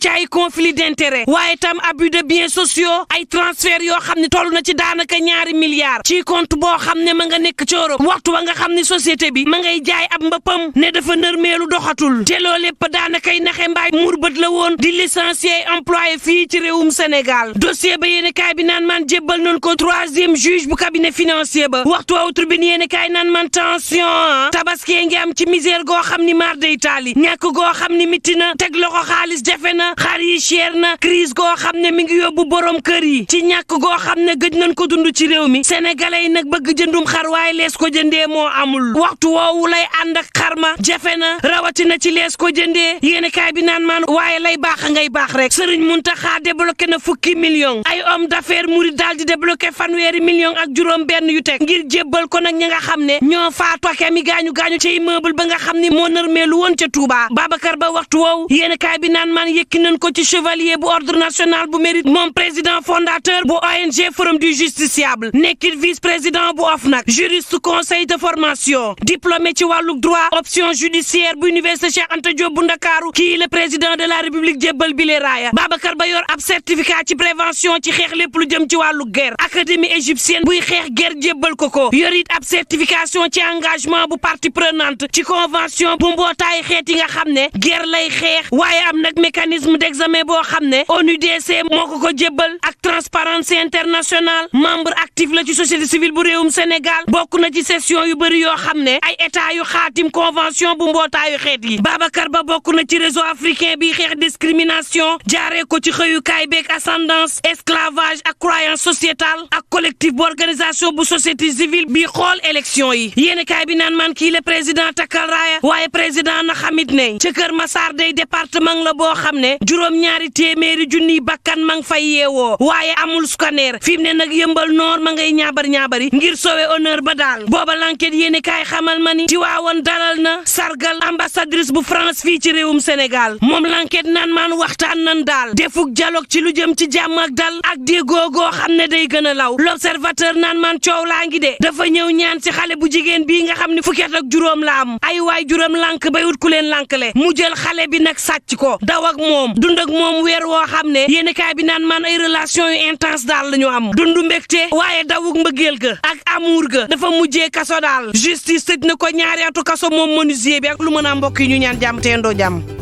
ci ay conflit d'intérêt waaye tam abus de biens sociaux ay transfert yoo xam ne toll na ci daanaka $2 milliards ci compte boo xam ne ma nga nekk ci Europe waxtu wa nga xam ne société bi ma ngay jaay ab mbëppam ne dafa nërmeelu doxatul te loo lépp daanakay naxe mbaay muur bët la woon di licencier employé fii ci réewum Sénégal dossier ba yéene kaay bi naan man jébbal nañ ko 3e juge bu cabinet financier ba waxtu waaw tribune yéene kaay naan man tension tabaski ngi am ci misère goo xam ni mar day taali ñàkk goo xam ni mitti na teg loxo xaalis jafe na xar yi cher na crise goo xam ne mi ngi yóbbu borom kër yi ci ñàkk goo xam ne gëj nañ ko dund ci réew mi sénégalais yi nag bëgg jëndum xar waaye lees ko jëndee moo amul waxtu woowu lay ànd ak xarma jafe na rawatina ci lees ko jëndee yéene kaay bi naan man waaye lay baax ngay baax rek Serigne Mountakha débloqué na fukki millions ay homme d'affaires murid daal di débloqué fanweeri millions ak juróom benn yu teg ngir jébbal ko nag ñi nga xam ne ñoo faatu ak mi gaañu ci immeuble ba nga xam ne moo nërmeelu woon ca Touba Babacar Ba waxtu woowu yéene kaay bi naan man yëkki nañ ko ci chevalier bu ordre national bu mérite moom président fondateur bu ONG Forum du Justiciable nekkit vice président bu OFNAC juriste conseil de formation diplômé ci wàllu droit option judiciaire bu université Cheikh Anta Diop bu Ndakaaru kii le président de la république jébbal bi le raaya Babacar Ba yor ab certificat ci prévention ci xeex lépp lu jëm ci wàllu guerre académie égyptienne buy xeex guerre jébbal ko yor it ab certification ci engagement bu partie prenante ci convention bu mbootaay xeet yi nga xam ne guerre lay xeex waaye am nag mécanisme d'examen boo xam ne ONUDC moo ko jébbal ak Transparency International membre actif la ci société civile bu réewum Sénégal bokk na ci session yu bëri yoo xam ne ay état yu xaatim convention bu mbootaayu xeet yi Babacar Ba bokk na ci réseau africain bi xeex discrimination jaaree ko ci xëyukaay beeg ascendance esclavage ak croyance sociétale ak collectif bu organisation bu société civile bi xool élection yi yéeni kaay bi naan man kii le président takkal raaya waaye président na xamit ne ca Kër Massar day département la boo xam ne juróom-ñaari téeméeri junniy bakkan ma ngi fay yeewoo waaye amul scanner fi mu ne nag yëmbal noor ma ngay ñaabar-ñaabari ngir sauver honneur ba daal booba l'enquête yéeni kaay xamal ma ni Tiwaawoon dalal na sargal ambassadrice bu France fii ci réewum Sénégal moom l'enquête naan maan waxtaan nan daal defuk dialogue ci lu jëm ci jàmm ak dal ak déggoo goo xam ne day gën a law l'observateur naan maan coow laa ngi de dafa ñëw ñaan ci xale bu jigéen bii nga xam ne fukki at ak juróom la am ay waay juróom lànk bay wut ku leen lànkle mu jël xale bi nag sàcc ko daw ak moom dund ak moom weer woo xam ne yéeni kaay bi naan maan ay relation yu intense daal la ñu am dundu mbégte waaye dawuk mbëggeel ga ak amour ga dafa mujjee kaso daal justice tëj na ko 2 atu kaso moom menuisier bi ak lu mën a mbokk yi ñu ñaan jàmm te yendoo jàmm